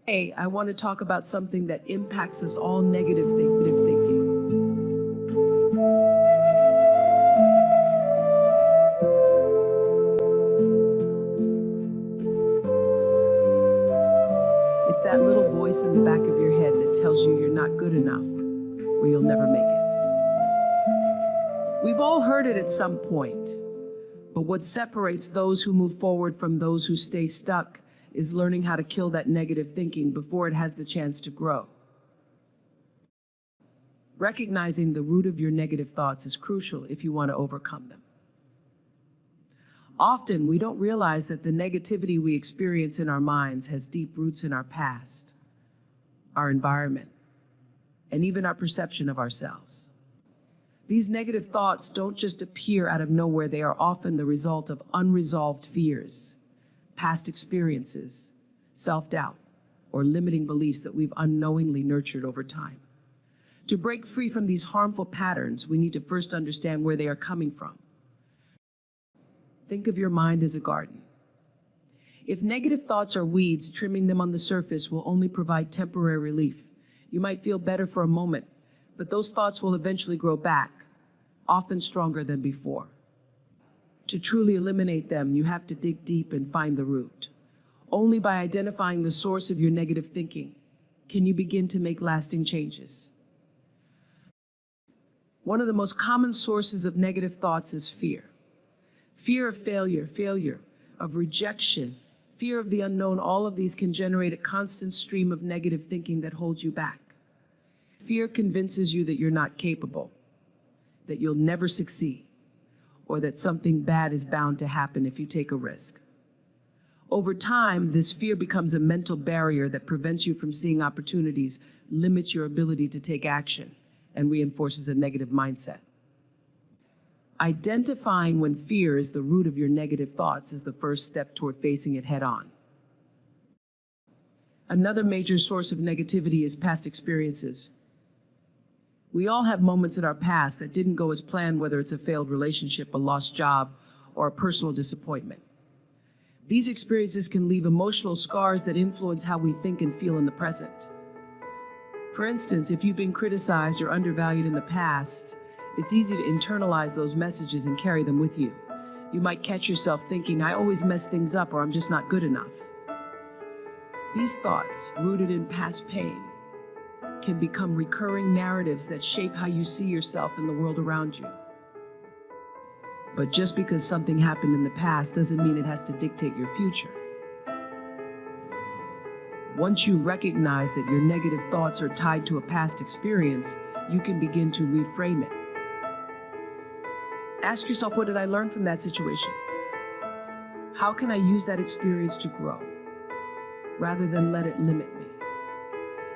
Hey, I want to talk about something that impacts us all, negative thinking. It's that little voice in the back of your head that tells you you're not good enough or you'll never make it. We've all heard it at some point, but what separates those who move forward from those who stay stuck is learning how to kill that negative thinking before it has the chance to grow. Recognizing the root of your negative thoughts is crucial if you want to overcome them. Often, we don't realize that the negativity we experience in our minds has deep roots in our past, our environment, and even our perception of ourselves. These negative thoughts don't just appear out of nowhere, they are often the result of unresolved fears, past experiences, self-doubt, or limiting beliefs that we've unknowingly nurtured over time. To break free from these harmful patterns, we need to first understand where they are coming from. Think of your mind as a garden. If negative thoughts are weeds, trimming them on the surface will only provide temporary relief. You might feel better for a moment, but those thoughts will eventually grow back, often stronger than before. To truly eliminate them, you have to dig deep and find the root. Only by identifying the source of your negative thinking can you begin to make lasting changes. One of the most common sources of negative thoughts is fear. Fear of failure of rejection, fear of the unknown. All of these can generate a constant stream of negative thinking that holds you back. Fear convinces you that you're not capable, that you'll never succeed, or that something bad is bound to happen if you take a risk. Over time, this fear becomes a mental barrier that prevents you from seeing opportunities, limits your ability to take action, and reinforces a negative mindset. Identifying when fear is the root of your negative thoughts is the first step toward facing it head on. Another major source of negativity is past experiences. We all have moments in our past that didn't go as planned, whether it's a failed relationship, a lost job, or a personal disappointment. These experiences can leave emotional scars that influence how we think and feel in the present. For instance, if you've been criticized or undervalued in the past, it's easy to internalize those messages and carry them with you. You might catch yourself thinking, I always mess things up, or I'm just not good enough. These thoughts, rooted in past pain, can become recurring narratives that shape how you see yourself and the world around you. But just because something happened in the past doesn't mean it has to dictate your future. Once you recognize that your negative thoughts are tied to a past experience, you can begin to reframe it. Ask yourself, what did I learn from that situation? How can I use that experience to grow, rather than let it limit me?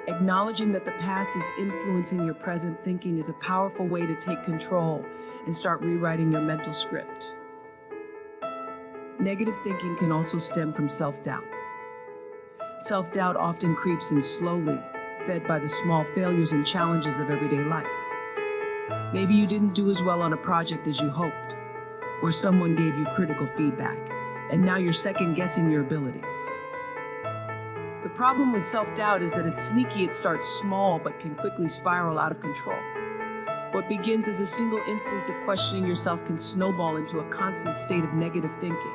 Acknowledging that the past is influencing your present thinking is a powerful way to take control and start rewriting your mental script. Negative thinking can also stem from self-doubt. Self-doubt often creeps in slowly, fed by the small failures and challenges of everyday life. Maybe you didn't do as well on a project as you hoped, or someone gave you critical feedback, and now you're second-guessing your abilities. The problem with self-doubt is that it's sneaky. It starts small but can quickly spiral out of control. What begins as a single instance of questioning yourself can snowball into a constant state of negative thinking.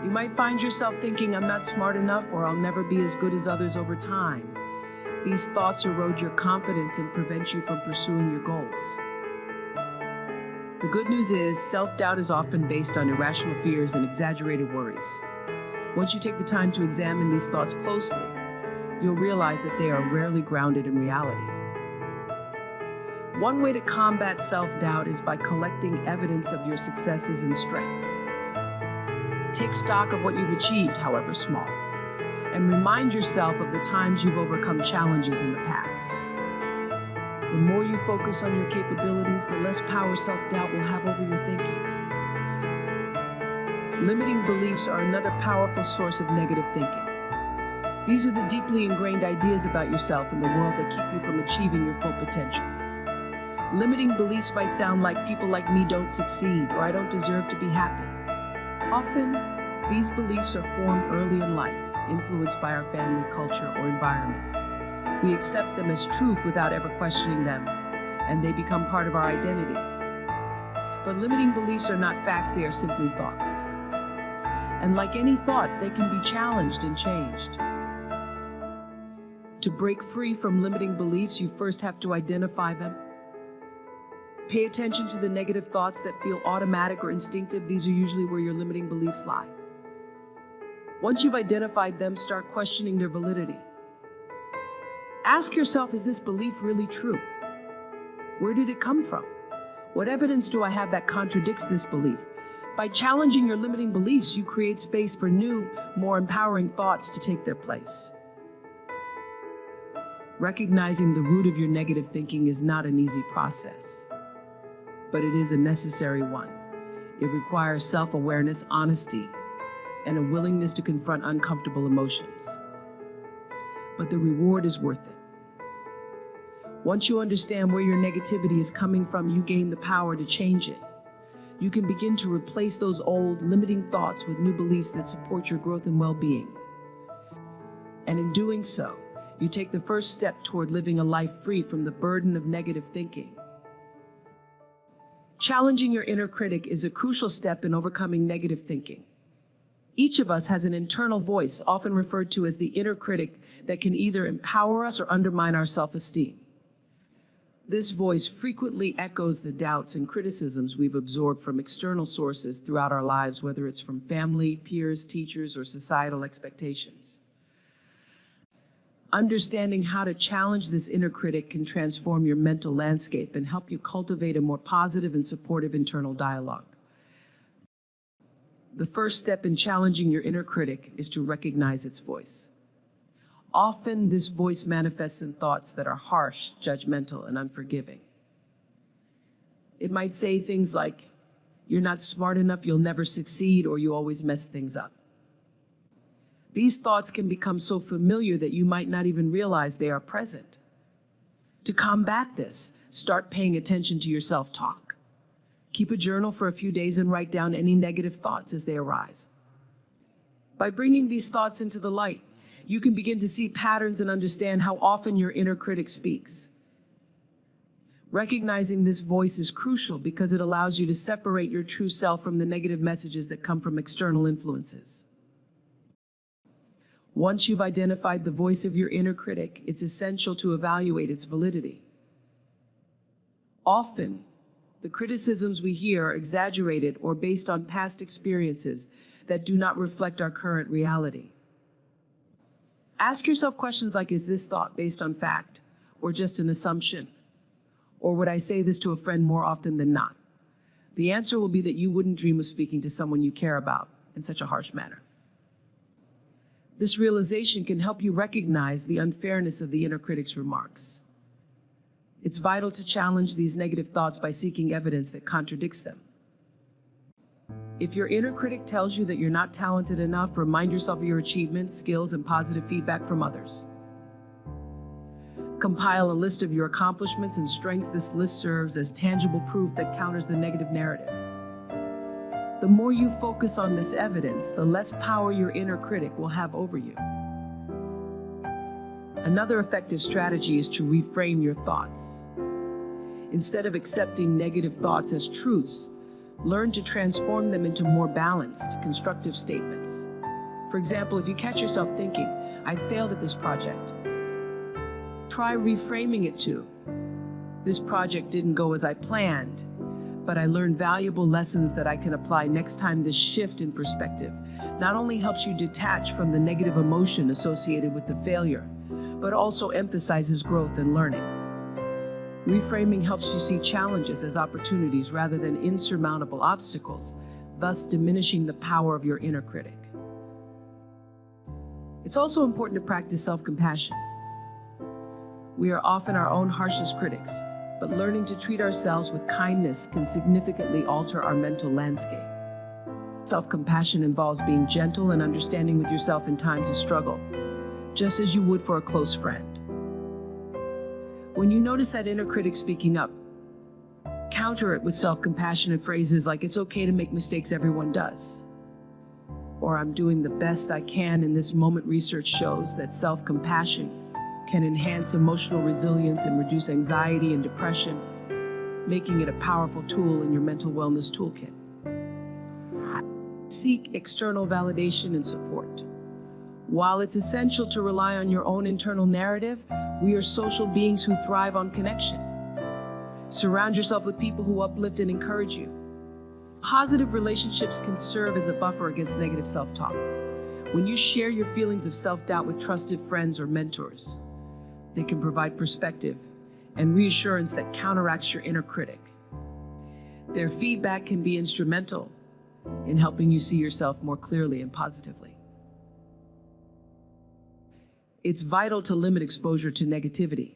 You might find yourself thinking, I'm not smart enough, or I'll never be as good as others over time. These thoughts erode your confidence and prevent you from pursuing your goals. The good news is, self-doubt is often based on irrational fears and exaggerated worries. Once you take the time to examine these thoughts closely, you'll realize that they are rarely grounded in reality. One way to combat self-doubt is by collecting evidence of your successes and strengths. Take stock of what you've achieved, however small, and remind yourself of the times you've overcome challenges in the past. The more you focus on your capabilities, the less power self-doubt will have over your thinking. Limiting beliefs are another powerful source of negative thinking. These are the deeply ingrained ideas about yourself and the world that keep you from achieving your full potential. Limiting beliefs might sound like people like me don't succeed, or I don't deserve to be happy. Often, These beliefs are formed early in life, influenced by our family, culture, or environment. We accept them as truth without ever questioning them, and they become part of our identity. But limiting beliefs are not facts, they are simply thoughts. And like any thought, they can be challenged and changed. To break free from limiting beliefs, you first have to identify them. Pay attention to the negative thoughts that feel automatic or instinctive. These are usually where your limiting beliefs lie. Once you've identified them, start questioning their validity. Ask yourself, is this belief really true? Where did it come from? What evidence do I have that contradicts this belief? By challenging your limiting beliefs, you create space for new, more empowering thoughts to take their place. Recognizing the root of your negative thinking is not an easy process, but it is a necessary one. It requires self-awareness, honesty, and a willingness to confront uncomfortable emotions. But the reward is worth it. Once you understand where your negativity is coming from, you gain the power to change it. You can begin to replace those old, limiting thoughts with new beliefs that support your growth and well-being. And in doing so, you take the first step toward living a life free from the burden of negative thinking. Challenging your inner critic is a crucial step in overcoming negative thinking. Each of us has an internal voice, often referred to as the inner critic, that can either empower us or undermine our self-esteem. This voice frequently echoes the doubts and criticisms we've absorbed from external sources throughout our lives, whether it's from family, peers, teachers, or societal expectations. Understanding how to challenge this inner critic can transform your mental landscape and help you cultivate a more positive and supportive internal dialogue. The first step in challenging your inner critic is to recognize its voice. Often, this voice manifests in thoughts that are harsh, judgmental, and unforgiving. It might say things like, "You're not smart enough, you'll never succeed," or "You always mess things up." These thoughts can become so familiar that you might not even realize they are present. To combat this, start paying attention to your self-talk. Keep a journal for a few days and write down any negative thoughts as they arise. By bringing these thoughts into the light, you can begin to see patterns and understand how often your inner critic speaks. Recognizing this voice is crucial because it allows you to separate your true self from the negative messages that come from external influences. Once you've identified the voice of your inner critic, it's essential to evaluate its validity. Often, the criticisms we hear are exaggerated or based on past experiences that do not reflect our current reality. Ask yourself questions like, is this thought based on fact or just an assumption? Or would I say this to a friend more often than not? The answer will be that you wouldn't dream of speaking to someone you care about in such a harsh manner. This realization can help you recognize the unfairness of the inner critic's remarks. It's vital to challenge these negative thoughts by seeking evidence that contradicts them. If your inner critic tells you that you're not talented enough, remind yourself of your achievements, skills, and positive feedback from others. Compile a list of your accomplishments and strengths. This list serves as tangible proof that counters the negative narrative. The more you focus on this evidence, the less power your inner critic will have over you. Another effective strategy is to reframe your thoughts. Instead of accepting negative thoughts as truths, learn to transform them into more balanced, constructive statements. For example, if you catch yourself thinking, "I failed at this project," try reframing it to, "This project didn't go as I planned, but I learned valuable lessons that I can apply next time." This shift in perspective not only helps you detach from the negative emotion associated with the failure, but also emphasizes growth and learning. Reframing helps you see challenges as opportunities rather than insurmountable obstacles, thus diminishing the power of your inner critic. It's also important to practice self-compassion. We are often our own harshest critics, but learning to treat ourselves with kindness can significantly alter our mental landscape. Self-compassion involves being gentle and understanding with yourself in times of struggle, just as you would for a close friend. When you notice that inner critic speaking up, counter it with self-compassionate phrases like, "It's okay to make mistakes, everyone does." or I'm doing the best I can in this moment. Research shows that self-compassion can enhance emotional resilience and reduce anxiety and depression, making it a powerful tool in your mental wellness toolkit. Seek external validation and support. While it's essential to rely on your own internal narrative, we are social beings who thrive on connection. Surround yourself with people who uplift and encourage you. Positive relationships can serve as a buffer against negative self-talk. When you share your feelings of self-doubt with trusted friends or mentors, they can provide perspective and reassurance that counteracts your inner critic. Their feedback can be instrumental in helping you see yourself more clearly and positively. It's vital to limit exposure to negativity.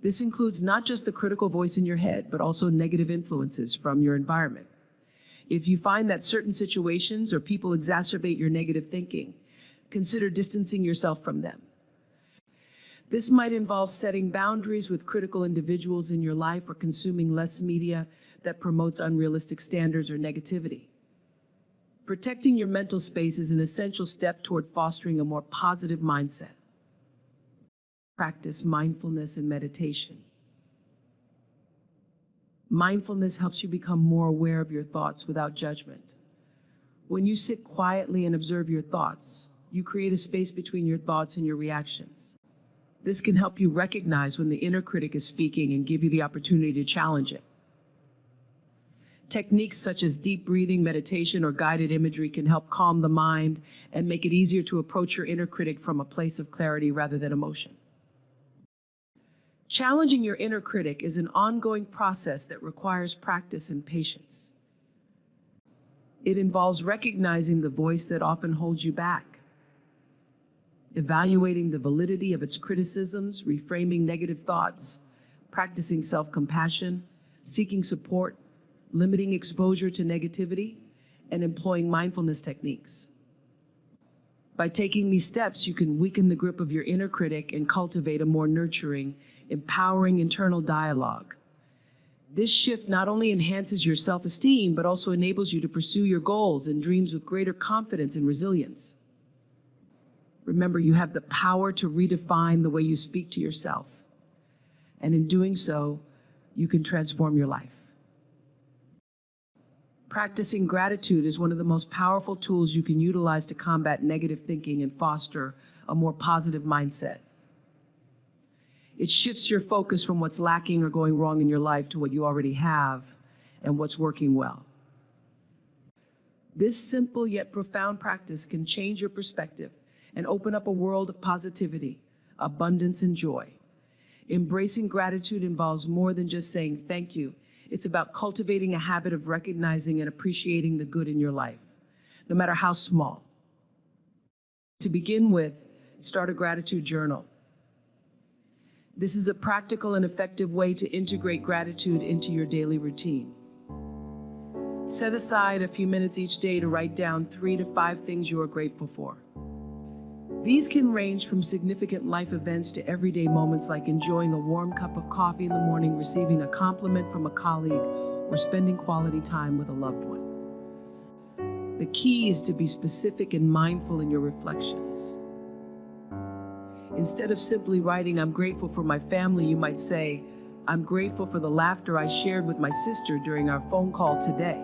This includes not just the critical voice in your head, but also negative influences from your environment. If you find that certain situations or people exacerbate your negative thinking, consider distancing yourself from them. This might involve setting boundaries with critical individuals in your life or consuming less media that promotes unrealistic standards or negativity. Protecting your mental space is an essential step toward fostering a more positive mindset. Practice mindfulness and meditation. Mindfulness helps you become more aware of your thoughts without judgment. When you sit quietly and observe your thoughts, you create a space between your thoughts and your reactions. This can help you recognize when the inner critic is speaking and give you the opportunity to challenge it. Techniques such as deep breathing, meditation, or guided imagery can help calm the mind and make it easier to approach your inner critic from a place of clarity rather than emotion. Challenging your inner critic is an ongoing process that requires practice and patience. It involves recognizing the voice that often holds you back, evaluating the validity of its criticisms, reframing negative thoughts, practicing self-compassion, seeking support, limiting exposure to negativity, and employing mindfulness techniques. By taking these steps, you can weaken the grip of your inner critic and cultivate a more nurturing, empowering internal dialogue. This shift not only enhances your self-esteem, but also enables you to pursue your goals and dreams with greater confidence and resilience. Remember, you have the power to redefine the way you speak to yourself. And in doing so, you can transform your life. Practicing gratitude is one of the most powerful tools you can utilize to combat negative thinking and foster a more positive mindset. It shifts your focus from what's lacking or going wrong in your life to what you already have and what's working well. This simple yet profound practice can change your perspective and open up a world of positivity, abundance, and joy. Embracing gratitude involves more than just saying thank you. It's about cultivating a habit of recognizing and appreciating the good in your life, no matter how small. To begin with, start a gratitude journal. This is a practical and effective way to integrate gratitude into your daily routine. Set aside a few minutes each day to write down 3 to 5 things you are grateful for. These can range from significant life events to everyday moments like enjoying a warm cup of coffee in the morning, receiving a compliment from a colleague, or spending quality time with a loved one. The key is to be specific and mindful in your reflections. Instead of simply writing, "I'm grateful for my family," you might say, "I'm grateful for the laughter I shared with my sister during our phone call today."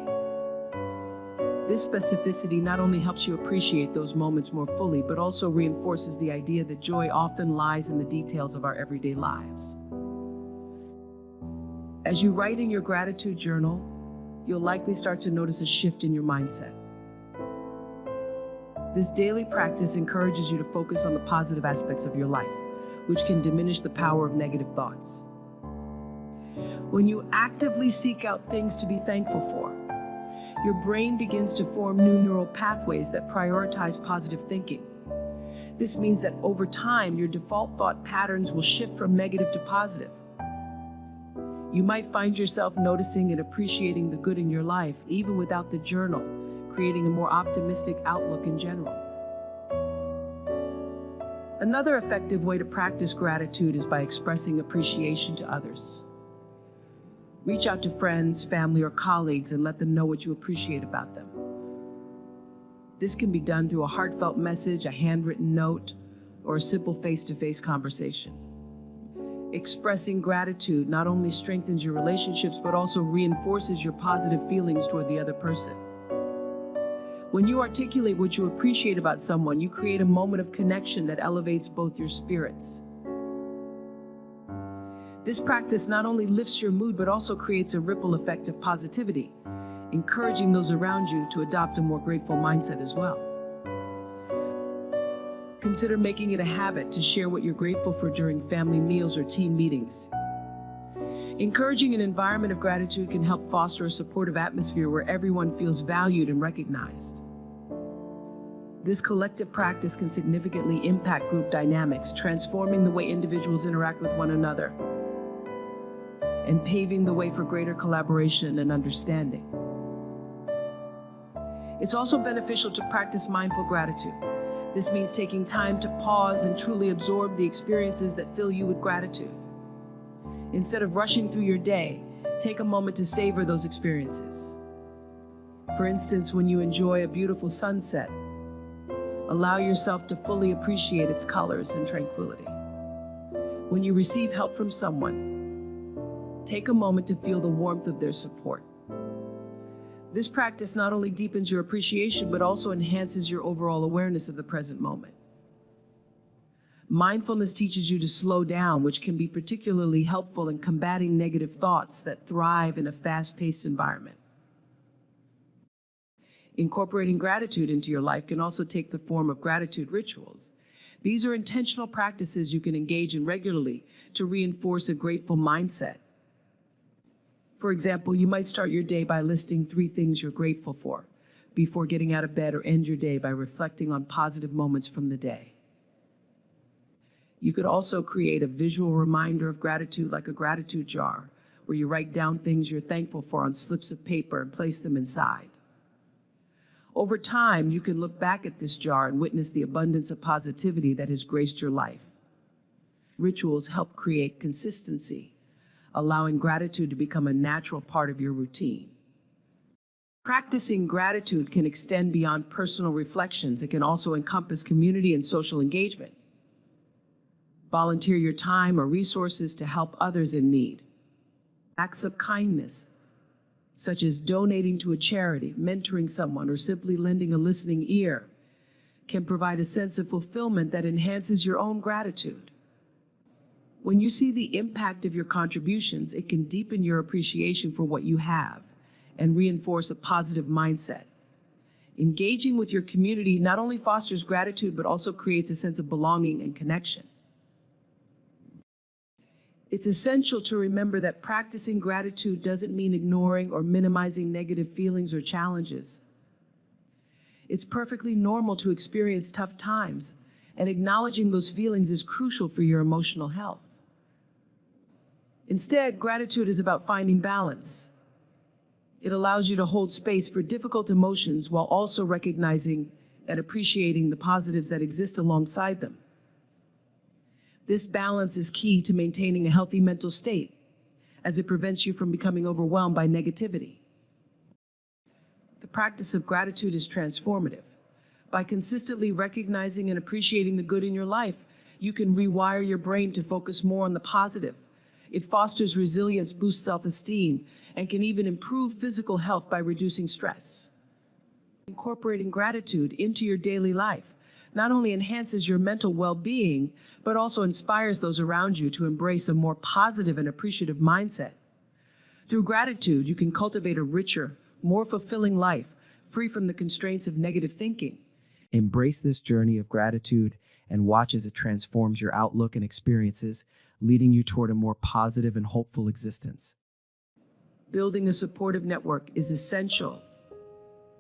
This specificity not only helps you appreciate those moments more fully, but also reinforces the idea that joy often lies in the details of our everyday lives. As you write in your gratitude journal, you'll likely start to notice a shift in your mindset. This daily practice encourages you to focus on the positive aspects of your life, which can diminish the power of negative thoughts. When you actively seek out things to be thankful for, your brain begins to form new neural pathways that prioritize positive thinking. This means that over time, your default thought patterns will shift from negative to positive. You might find yourself noticing and appreciating the good in your life, even without the journal, creating a more optimistic outlook in general. Another effective way to practice gratitude is by expressing appreciation to others. Reach out to friends, family, or colleagues and let them know what you appreciate about them. This can be done through a heartfelt message, a handwritten note, or a simple face-to-face conversation. Expressing gratitude not only strengthens your relationships, but also reinforces your positive feelings toward the other person. When you articulate what you appreciate about someone, you create a moment of connection that elevates both your spirits. This practice not only lifts your mood, but also creates a ripple effect of positivity, encouraging those around you to adopt a more grateful mindset as well. Consider making it a habit to share what you're grateful for during family meals or team meetings. Encouraging an environment of gratitude can help foster a supportive atmosphere where everyone feels valued and recognized. This collective practice can significantly impact group dynamics, transforming the way individuals interact with one another and paving the way for greater collaboration and understanding. It's also beneficial to practice mindful gratitude. This means taking time to pause and truly absorb the experiences that fill you with gratitude. Instead of rushing through your day, take a moment to savor those experiences. For instance, when you enjoy a beautiful sunset, allow yourself to fully appreciate its colors and tranquility. When you receive help from someone, take a moment to feel the warmth of their support. This practice not only deepens your appreciation, but also enhances your overall awareness of the present moment. Mindfulness teaches you to slow down, which can be particularly helpful in combating negative thoughts that thrive in a fast-paced environment. Incorporating gratitude into your life can also take the form of gratitude rituals. These are intentional practices you can engage in regularly to reinforce a grateful mindset. For example, you might start your day by listing 3 things you're grateful for before getting out of bed, or end your day by reflecting on positive moments from the day. You could also create a visual reminder of gratitude, like a gratitude jar, where you write down things you're thankful for on slips of paper and place them inside. Over time, you can look back at this jar and witness the abundance of positivity that has graced your life. Rituals help create consistency, allowing gratitude to become a natural part of your routine. Practicing gratitude can extend beyond personal reflections. It can also encompass community and social engagement. Volunteer your time or resources to help others in need. Acts of kindness, such as donating to a charity, mentoring someone, or simply lending a listening ear, can provide a sense of fulfillment that enhances your own gratitude. When you see the impact of your contributions, it can deepen your appreciation for what you have and reinforce a positive mindset. Engaging with your community not only fosters gratitude, but also creates a sense of belonging and connection. It's essential to remember that practicing gratitude doesn't mean ignoring or minimizing negative feelings or challenges. It's perfectly normal to experience tough times, and acknowledging those feelings is crucial for your emotional health. Instead, gratitude is about finding balance. It allows you to hold space for difficult emotions while also recognizing and appreciating the positives that exist alongside them. This balance is key to maintaining a healthy mental state, as it prevents you from becoming overwhelmed by negativity. The practice of gratitude is transformative. By consistently recognizing and appreciating the good in your life, you can rewire your brain to focus more on the positive. It fosters resilience, boosts self-esteem, and can even improve physical health by reducing stress. Incorporating gratitude into your daily life not only enhances your mental well-being, but also inspires those around you to embrace a more positive and appreciative mindset. Through gratitude, you can cultivate a richer, more fulfilling life, free from the constraints of negative thinking. Embrace this journey of gratitude and watch as it transforms your outlook and experiences, leading you toward a more positive and hopeful existence. Building a supportive network is essential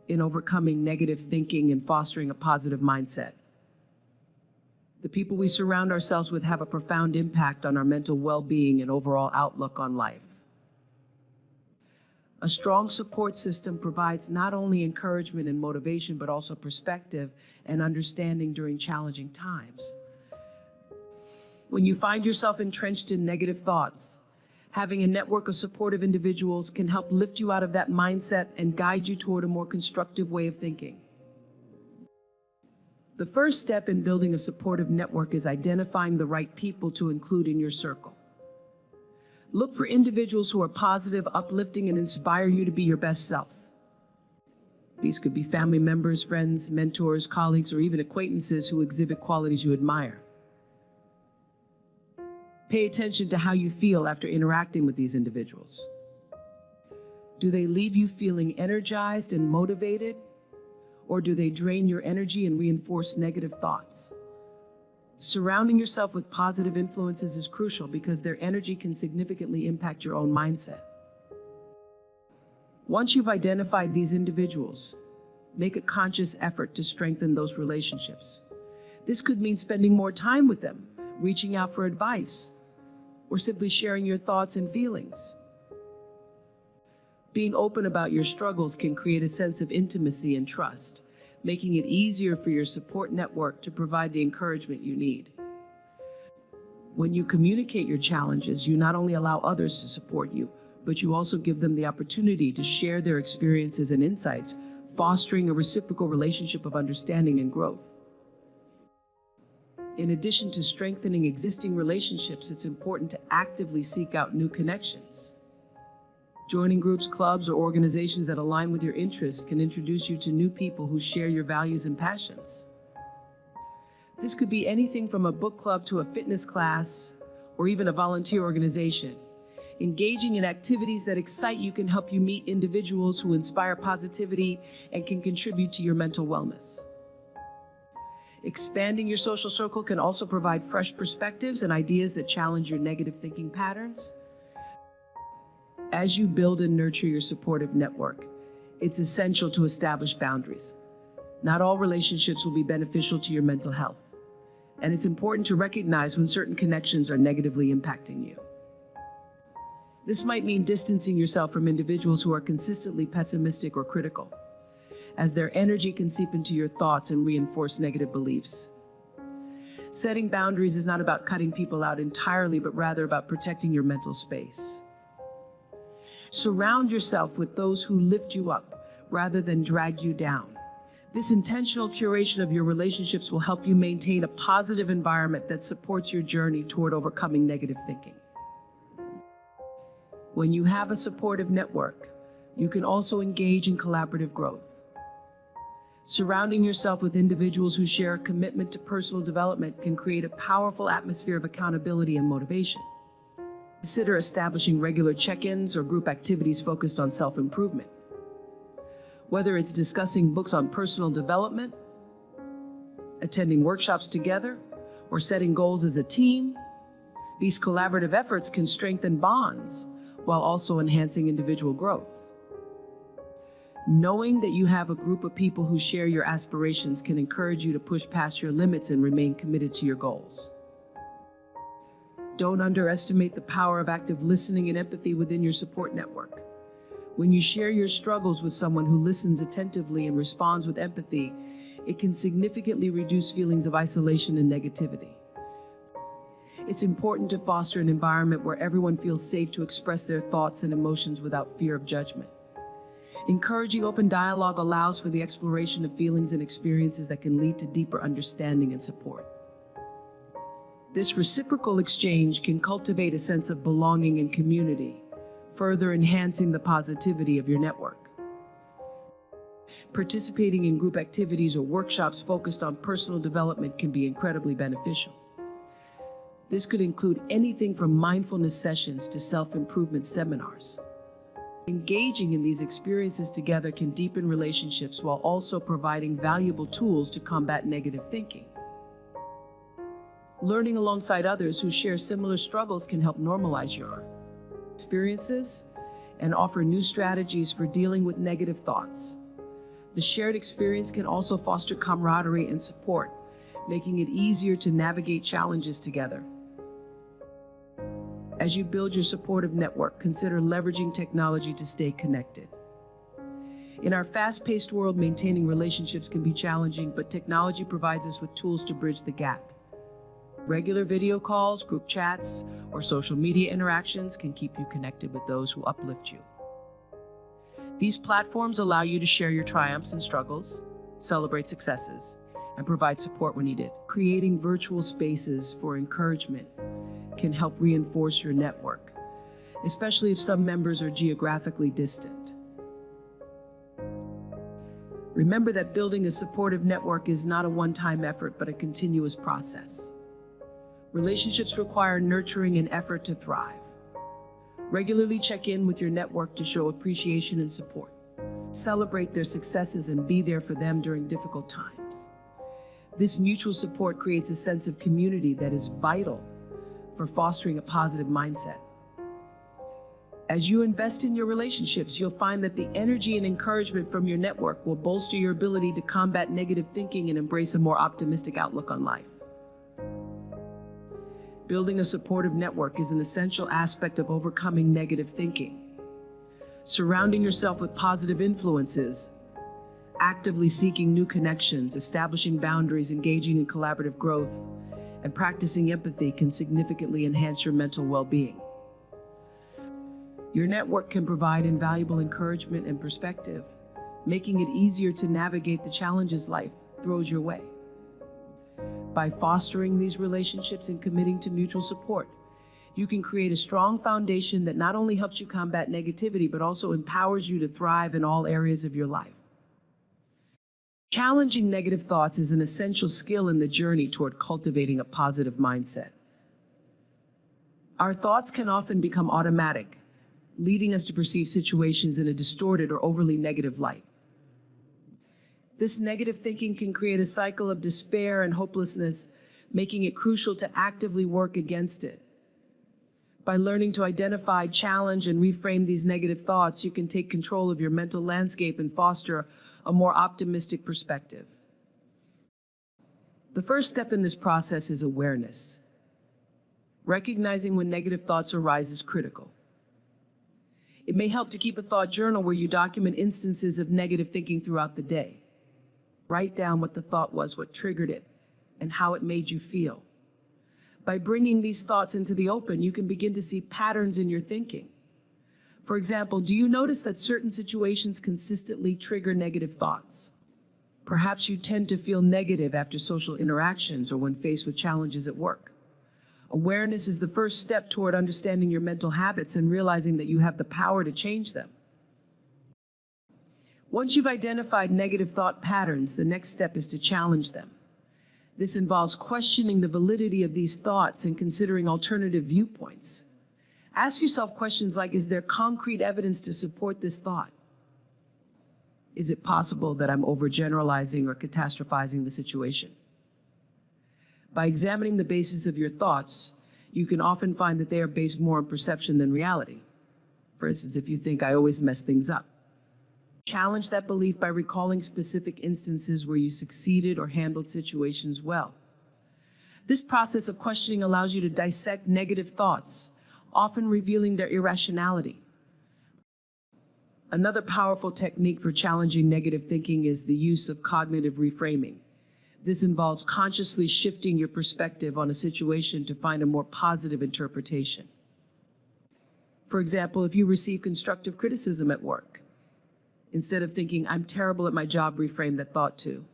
in overcoming negative thinking and fostering a positive mindset. The people we surround ourselves with have a profound impact on our mental well-being and overall outlook on life. A strong support system provides not only encouragement and motivation, but also perspective and understanding during challenging times. When you find yourself entrenched in negative thoughts, having a network of supportive individuals can help lift you out of that mindset and guide you toward a more constructive way of thinking. The first step in building a supportive network is identifying the right people to include in your circle. Look for individuals who are positive, uplifting, and inspire you to be your best self. These could be family members, friends, mentors, colleagues, or even acquaintances who exhibit qualities you admire. Pay attention to how you feel after interacting with these individuals. Do they leave you feeling energized and motivated, or do they drain your energy and reinforce negative thoughts? Surrounding yourself with positive influences is crucial because their energy can significantly impact your own mindset. Once you've identified these individuals, make a conscious effort to strengthen those relationships. This could mean spending more time with them, reaching out for advice, or simply sharing your thoughts and feelings. Being open about your struggles can create a sense of intimacy and trust, making it easier for your support network to provide the encouragement you need. When you communicate your challenges, you not only allow others to support you, but you also give them the opportunity to share their experiences and insights, fostering a reciprocal relationship of understanding and growth. In addition to strengthening existing relationships, it's important to actively seek out new connections. Joining groups, clubs, or organizations that align with your interests can introduce you to new people who share your values and passions. This could be anything from a book club to a fitness class, or even a volunteer organization. Engaging in activities that excite you can help you meet individuals who inspire positivity and can contribute to your mental wellness. Expanding your social circle can also provide fresh perspectives and ideas that challenge your negative thinking patterns. As you build and nurture your supportive network, it's essential to establish boundaries. Not all relationships will be beneficial to your mental health, and it's important to recognize when certain connections are negatively impacting you. This might mean distancing yourself from individuals who are consistently pessimistic or critical, as their energy can seep into your thoughts and reinforce negative beliefs. Setting boundaries is not about cutting people out entirely, but rather about protecting your mental space. Surround yourself with those who lift you up rather than drag you down. This intentional curation of your relationships will help you maintain a positive environment that supports your journey toward overcoming negative thinking. When you have a supportive network, you can also engage in collaborative growth. Surrounding yourself with individuals who share a commitment to personal development can create a powerful atmosphere of accountability and motivation. Consider establishing regular check-ins or group activities focused on self-improvement. Whether it's discussing books on personal development, attending workshops together, or setting goals as a team, these collaborative efforts can strengthen bonds while also enhancing individual growth. Knowing that you have a group of people who share your aspirations can encourage you to push past your limits and remain committed to your goals. Don't underestimate the power of active listening and empathy within your support network. When you share your struggles with someone who listens attentively and responds with empathy, it can significantly reduce feelings of isolation and negativity. It's important to foster an environment where everyone feels safe to express their thoughts and emotions without fear of judgment. Encouraging open dialogue allows for the exploration of feelings and experiences that can lead to deeper understanding and support. This reciprocal exchange can cultivate a sense of belonging and community, further enhancing the positivity of your network. Participating in group activities or workshops focused on personal development can be incredibly beneficial. This could include anything from mindfulness sessions to self-improvement seminars. Engaging in these experiences together can deepen relationships while also providing valuable tools to combat negative thinking. Learning alongside others who share similar struggles can help normalize your experiences and offer new strategies for dealing with negative thoughts. The shared experience can also foster camaraderie and support, making it easier to navigate challenges together. As you build your supportive network, consider leveraging technology to stay connected. In our fast-paced world, maintaining relationships can be challenging, but technology provides us with tools to bridge the gap. Regular video calls, group chats, or social media interactions can keep you connected with those who uplift you. These platforms allow you to share your triumphs and struggles, celebrate successes, and provide support when needed. Creating virtual spaces for encouragement can help reinforce your network, especially if some members are geographically distant. Remember that building a supportive network is not a one-time effort, but a continuous process. Relationships require nurturing and effort to thrive. Regularly check in with your network to show appreciation and support. Celebrate their successes and be there for them during difficult times. This mutual support creates a sense of community that is vital for fostering a positive mindset. As you invest in your relationships, you'll find that the energy and encouragement from your network will bolster your ability to combat negative thinking and embrace a more optimistic outlook on life. Building a supportive network is an essential aspect of overcoming negative thinking. Surrounding yourself with positive influences, actively seeking new connections, establishing boundaries, engaging in collaborative growth, and practicing empathy can significantly enhance your mental well-being. Your network can provide invaluable encouragement and perspective, making it easier to navigate the challenges life throws your way. By fostering these relationships and committing to mutual support, you can create a strong foundation that not only helps you combat negativity, but also empowers you to thrive in all areas of your life. Challenging negative thoughts is an essential skill in the journey toward cultivating a positive mindset. Our thoughts can often become automatic, leading us to perceive situations in a distorted or overly negative light. This negative thinking can create a cycle of despair and hopelessness, making it crucial to actively work against it. By learning to identify, challenge, and reframe these negative thoughts, you can take control of your mental landscape and foster a more optimistic perspective. The first step in this process is awareness. Recognizing when negative thoughts arise is critical. It may help to keep a thought journal where you document instances of negative thinking throughout the day. Write down what the thought was, what triggered it, and how it made you feel. By bringing these thoughts into the open, you can begin to see patterns in your thinking. For example, do you notice that certain situations consistently trigger negative thoughts? Perhaps you tend to feel negative after social interactions or when faced with challenges at work. Awareness is the first step toward understanding your mental habits and realizing that you have the power to change them. Once you've identified negative thought patterns, the next step is to challenge them. This involves questioning the validity of these thoughts and considering alternative viewpoints. Ask yourself questions like, is there concrete evidence to support this thought? Is it possible that I'm overgeneralizing or catastrophizing the situation? By examining the basis of your thoughts, you can often find that they are based more on perception than reality. For instance, if you think, I always mess things up. Challenge that belief by recalling specific instances where you succeeded or handled situations well. This process of questioning allows you to dissect negative thoughts, often revealing their irrationality. Another powerful technique for challenging negative thinking is the use of cognitive reframing. This involves consciously shifting your perspective on a situation to find a more positive interpretation. For example, if you receive constructive criticism at work, instead of thinking, I'm terrible at my job, reframe that thought to,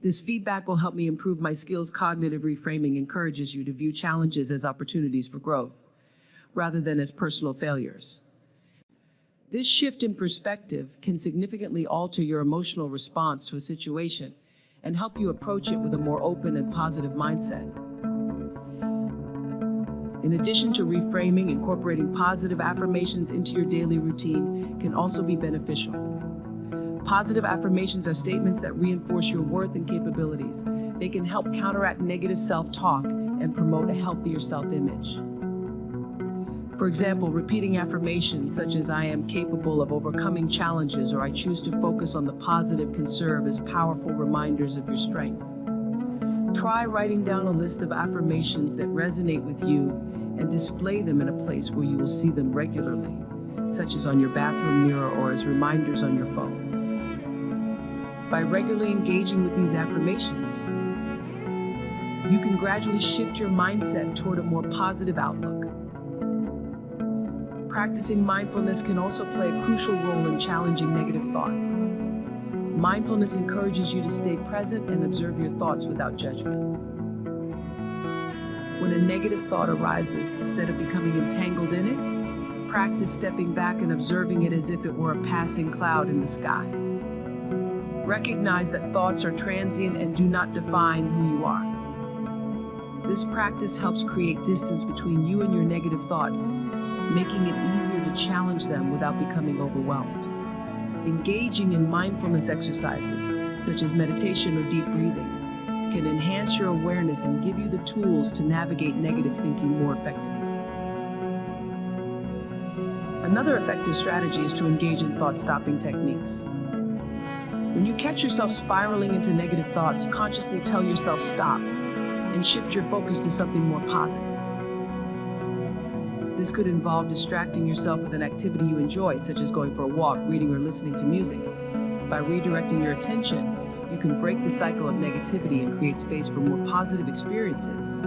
this feedback will help me improve my skills. Cognitive reframing encourages you to view challenges as opportunities for growth, rather than as personal failures. This shift in perspective can significantly alter your emotional response to a situation and help you approach it with a more open and positive mindset. In addition to reframing, incorporating positive affirmations into your daily routine can also be beneficial. Positive affirmations are statements that reinforce your worth and capabilities. They can help counteract negative self-talk and promote a healthier self-image. For example, repeating affirmations such as I am capable of overcoming challenges or I choose to focus on the positive can serve as powerful reminders of your strength. Try writing down a list of affirmations that resonate with you and display them in a place where you will see them regularly, such as on your bathroom mirror or as reminders on your phone. By regularly engaging with these affirmations, you can gradually shift your mindset toward a more positive outlook. Practicing mindfulness can also play a crucial role in challenging negative thoughts. Mindfulness encourages you to stay present and observe your thoughts without judgment. When a negative thought arises, instead of becoming entangled in it, practice stepping back and observing it as if it were a passing cloud in the sky. Recognize that thoughts are transient and do not define who you are. This practice helps create distance between you and your negative thoughts, making it easier to challenge them without becoming overwhelmed. Engaging in mindfulness exercises, such as meditation or deep breathing, can enhance your awareness and give you the tools to navigate negative thinking more effectively. Another effective strategy is to engage in thought-stopping techniques. When you catch yourself spiraling into negative thoughts, consciously tell yourself stop and shift your focus to something more positive. This could involve distracting yourself with an activity you enjoy, such as going for a walk, reading, or listening to music. By redirecting your attention, you can break the cycle of negativity and create space for more positive experiences.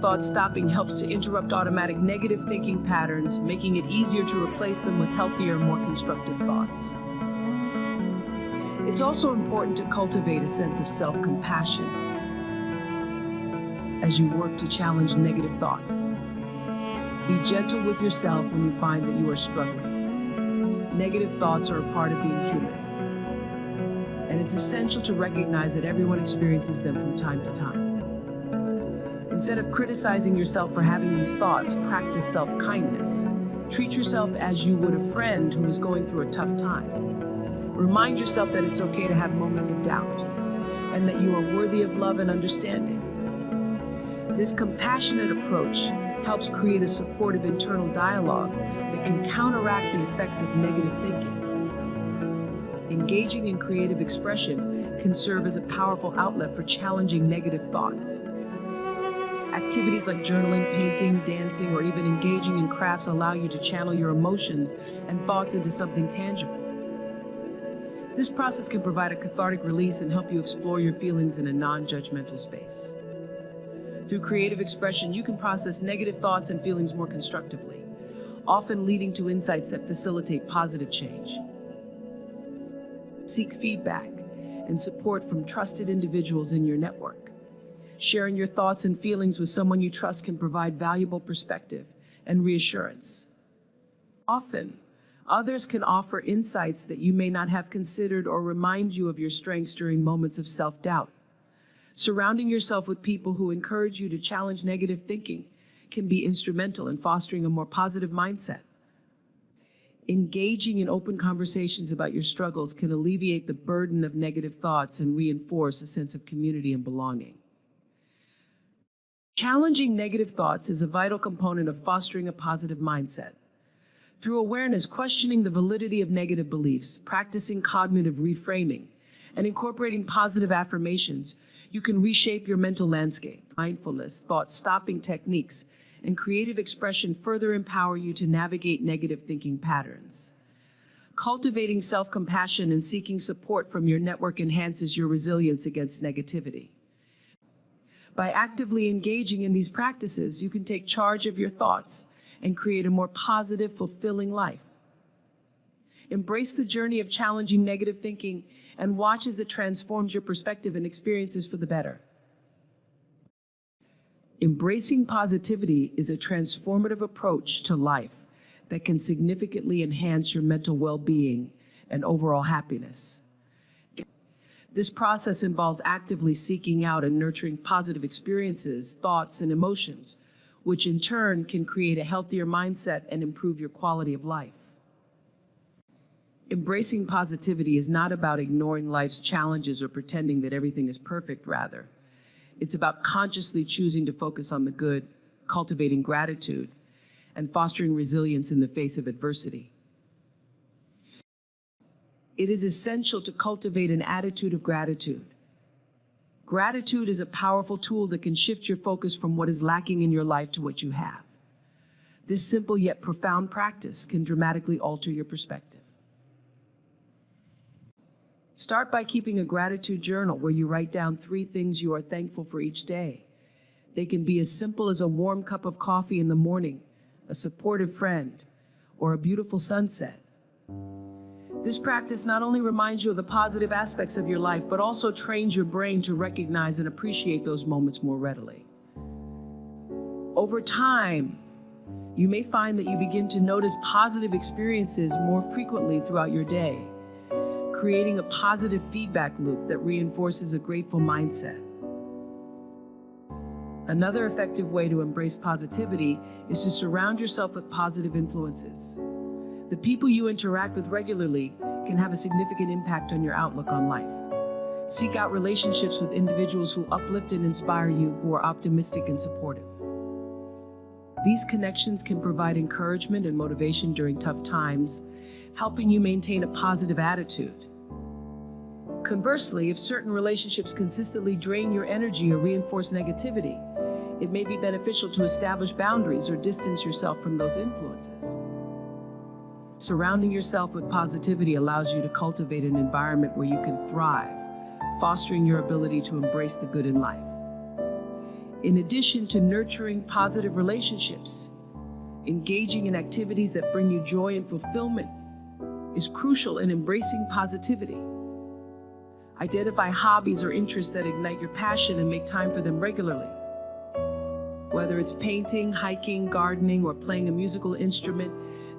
Thought stopping helps to interrupt automatic negative thinking patterns, making it easier to replace them with healthier, more constructive thoughts. It's also important to cultivate a sense of self-compassion as you work to challenge negative thoughts. Be gentle with yourself when you find that you are struggling. Negative thoughts are a part of being human, and it's essential to recognize that everyone experiences them from time to time. Instead of criticizing yourself for having these thoughts, practice self-kindness. Treat yourself as you would a friend who is going through a tough time. Remind yourself that it's okay to have moments of doubt, and that you are worthy of love and understanding. This compassionate approach helps create a supportive internal dialogue that can counteract the effects of negative thinking. Engaging in creative expression can serve as a powerful outlet for challenging negative thoughts. Activities like journaling, painting, dancing, or even engaging in crafts allow you to channel your emotions and thoughts into something tangible. This process can provide a cathartic release and help you explore your feelings in a non-judgmental space. Through creative expression, you can process negative thoughts and feelings more constructively, often leading to insights that facilitate positive change. Seek feedback and support from trusted individuals in your network. Sharing your thoughts and feelings with someone you trust can provide valuable perspective and reassurance. Often, others can offer insights that you may not have considered or remind you of your strengths during moments of self-doubt. Surrounding yourself with people who encourage you to challenge negative thinking can be instrumental in fostering a more positive mindset. Engaging in open conversations about your struggles can alleviate the burden of negative thoughts and reinforce a sense of community and belonging. Challenging negative thoughts is a vital component of fostering a positive mindset. Through awareness, questioning the validity of negative beliefs, practicing cognitive reframing, and incorporating positive affirmations, you can reshape your mental landscape. Mindfulness, thought-stopping techniques, and creative expression further empower you to navigate negative thinking patterns. Cultivating self-compassion and seeking support from your network enhances your resilience against negativity. By actively engaging in these practices, you can take charge of your thoughts and create a more positive, fulfilling life. Embrace the journey of challenging negative thinking and watch as it transforms your perspective and experiences for the better. Embracing positivity is a transformative approach to life that can significantly enhance your mental well-being and overall happiness. This process involves actively seeking out and nurturing positive experiences, thoughts, and emotions, which in turn can create a healthier mindset and improve your quality of life. Embracing positivity is not about ignoring life's challenges or pretending that everything is perfect, rather. It's about consciously choosing to focus on the good, cultivating gratitude, and fostering resilience in the face of adversity. It is essential to cultivate an attitude of gratitude. Gratitude is a powerful tool that can shift your focus from what is lacking in your life to what you have. This simple yet profound practice can dramatically alter your perspective. Start by keeping a gratitude journal where you write down 3 things you are thankful for each day. They can be as simple as a warm cup of coffee in the morning, a supportive friend, or a beautiful sunset. This practice not only reminds you of the positive aspects of your life, but also trains your brain to recognize and appreciate those moments more readily. Over time, you may find that you begin to notice positive experiences more frequently throughout your day, creating a positive feedback loop that reinforces a grateful mindset. Another effective way to embrace positivity is to surround yourself with positive influences. The people you interact with regularly can have a significant impact on your outlook on life. Seek out relationships with individuals who uplift and inspire you, who are optimistic and supportive. These connections can provide encouragement and motivation during tough times, helping you maintain a positive attitude. Conversely, if certain relationships consistently drain your energy or reinforce negativity, it may be beneficial to establish boundaries or distance yourself from those influences. Surrounding yourself with positivity allows you to cultivate an environment where you can thrive, fostering your ability to embrace the good in life. In addition to nurturing positive relationships, engaging in activities that bring you joy and fulfillment is crucial in embracing positivity. Identify hobbies or interests that ignite your passion and make time for them regularly. Whether it's painting, hiking, gardening, or playing a musical instrument,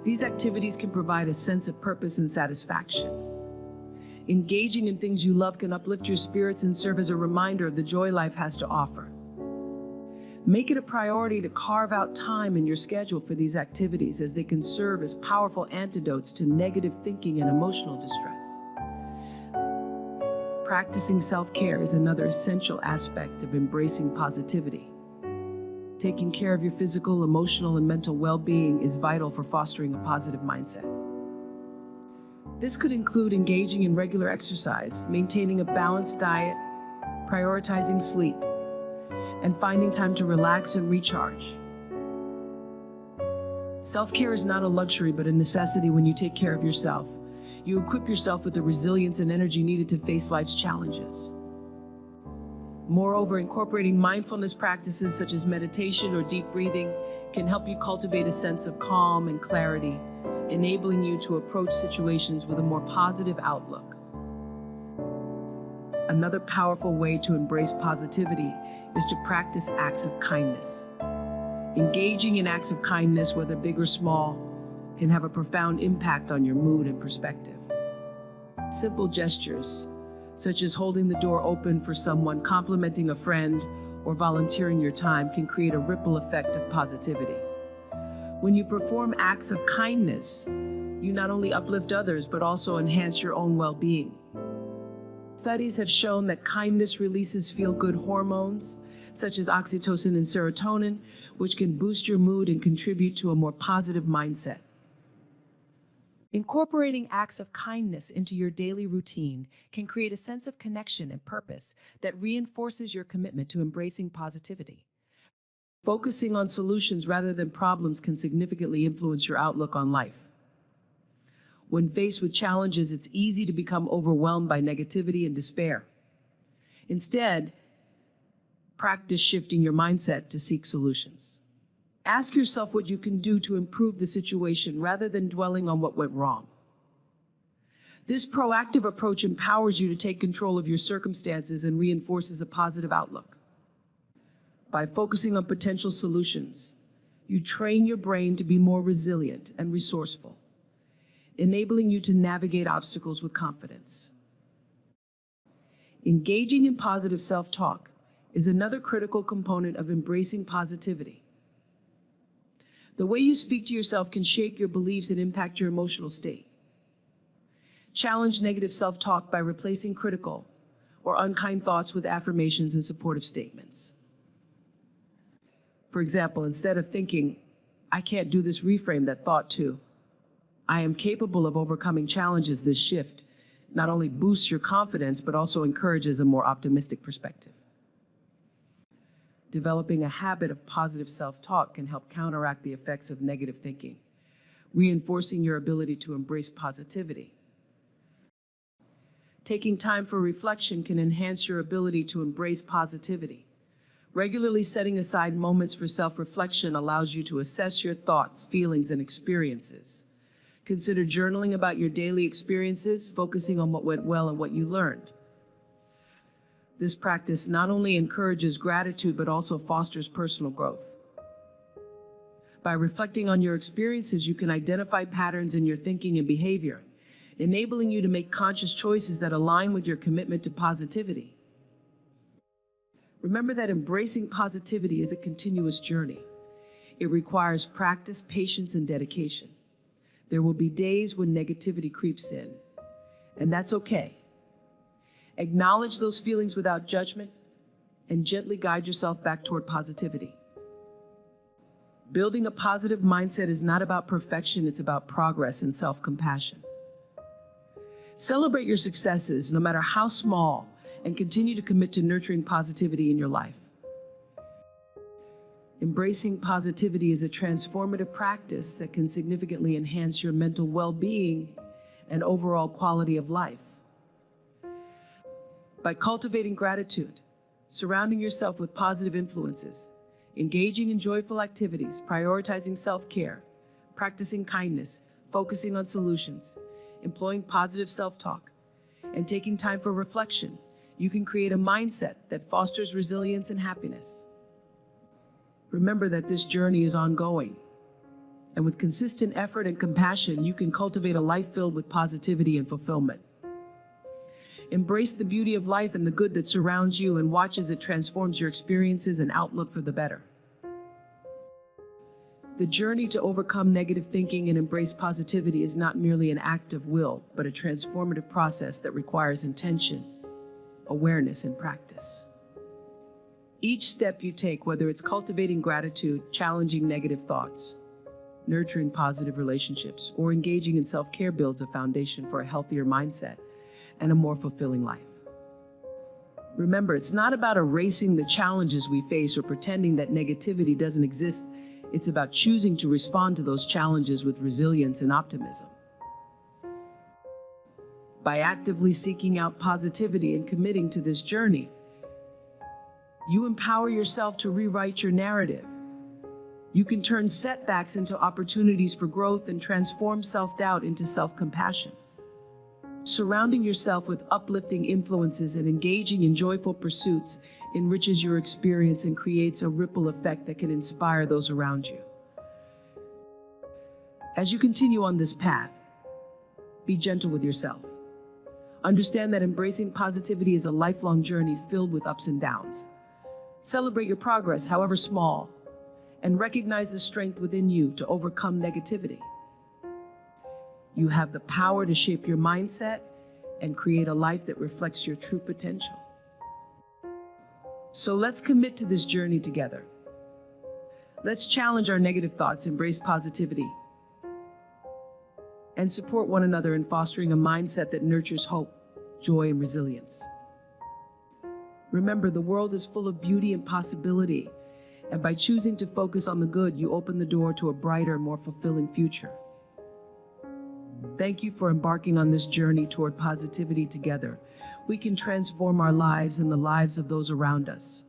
these activities can provide a sense of purpose and satisfaction. Engaging in things you love can uplift your spirits and serve as a reminder of the joy life has to offer. Make it a priority to carve out time in your schedule for these activities, as they can serve as powerful antidotes to negative thinking and emotional distress. Practicing self-care is another essential aspect of embracing positivity. Taking care of your physical, emotional, and mental well-being is vital for fostering a positive mindset. This could include engaging in regular exercise, maintaining a balanced diet, prioritizing sleep, and finding time to relax and recharge. Self-care is not a luxury, but a necessity. When you take care of yourself, you equip yourself with the resilience and energy needed to face life's challenges. Moreover, incorporating mindfulness practices such as meditation or deep breathing can help you cultivate a sense of calm and clarity, enabling you to approach situations with a more positive outlook. Another powerful way to embrace positivity is to practice acts of kindness. Engaging in acts of kindness, whether big or small, can have a profound impact on your mood and perspective. Simple gestures, such as holding the door open for someone, complimenting a friend, or volunteering your time, can create a ripple effect of positivity. When you perform acts of kindness, you not only uplift others, but also enhance your own well-being. Studies have shown that kindness releases feel-good hormones, such as oxytocin and serotonin, which can boost your mood and contribute to a more positive mindset. Incorporating acts of kindness into your daily routine can create a sense of connection and purpose that reinforces your commitment to embracing positivity. Focusing on solutions rather than problems can significantly influence your outlook on life. When faced with challenges, it's easy to become overwhelmed by negativity and despair. Instead, practice shifting your mindset to seek solutions. Ask yourself what you can do to improve the situation rather than dwelling on what went wrong. This proactive approach empowers you to take control of your circumstances and reinforces a positive outlook. By focusing on potential solutions, you train your brain to be more resilient and resourceful, enabling you to navigate obstacles with confidence. Engaging in positive self-talk is another critical component of embracing positivity. The way you speak to yourself can shape your beliefs and impact your emotional state. Challenge negative self-talk by replacing critical or unkind thoughts with affirmations and supportive statements. For example, instead of thinking, "I can't do this," reframe that thought to, "I am capable of overcoming challenges." This shift not only boosts your confidence, but also encourages a more optimistic perspective. Developing a habit of positive self-talk can help counteract the effects of negative thinking, reinforcing your ability to embrace positivity. Taking time for reflection can enhance your ability to embrace positivity. Regularly setting aside moments for self-reflection allows you to assess your thoughts, feelings, and experiences, Consider journaling about your daily experiences, focusing on what went well and what you learned. This practice not only encourages gratitude, but also fosters personal growth. By reflecting on your experiences, you can identify patterns in your thinking and behavior, enabling you to make conscious choices that align with your commitment to positivity. Remember that embracing positivity is a continuous journey. It requires practice, patience, and dedication. There will be days when negativity creeps in, and that's okay. Acknowledge those feelings without judgment and gently guide yourself back toward positivity. Building a positive mindset is not about perfection, it's about progress and self-compassion. Celebrate your successes, no matter how small, and continue to commit to nurturing positivity in your life. Embracing positivity is a transformative practice that can significantly enhance your mental well-being and overall quality of life. By cultivating gratitude, surrounding yourself with positive influences, engaging in joyful activities, prioritizing self-care, practicing kindness, focusing on solutions, employing positive self-talk, and taking time for reflection, you can create a mindset that fosters resilience and happiness. Remember that this journey is ongoing, and with consistent effort and compassion, you can cultivate a life filled with positivity and fulfillment. Embrace the beauty of life and the good that surrounds you, and watch as it transforms your experiences and outlook for the better. The journey to overcome negative thinking and embrace positivity is not merely an act of will, but a transformative process that requires intention, awareness, and practice. Each step you take, whether it's cultivating gratitude, challenging negative thoughts, nurturing positive relationships, or engaging in self-care, builds a foundation for a healthier mindset and a more fulfilling life. Remember, it's not about erasing the challenges we face or pretending that negativity doesn't exist. It's about choosing to respond to those challenges with resilience and optimism. By actively seeking out positivity and committing to this journey, you empower yourself to rewrite your narrative. You can turn setbacks into opportunities for growth and transform self-doubt into self-compassion. Surrounding yourself with uplifting influences and engaging in joyful pursuits enriches your experience and creates a ripple effect that can inspire those around you. As you continue on this path, be gentle with yourself. Understand that embracing positivity is a lifelong journey filled with ups and downs. Celebrate your progress, however small, and recognize the strength within you to overcome negativity. You have the power to shape your mindset and create a life that reflects your true potential. So let's commit to this journey together. Let's challenge our negative thoughts, embrace positivity, and support one another in fostering a mindset that nurtures hope, joy, and resilience. Remember, the world is full of beauty and possibility, and by choosing to focus on the good, you open the door to a brighter, more fulfilling future. Thank you for embarking on this journey toward positivity together. We can transform our lives and the lives of those around us.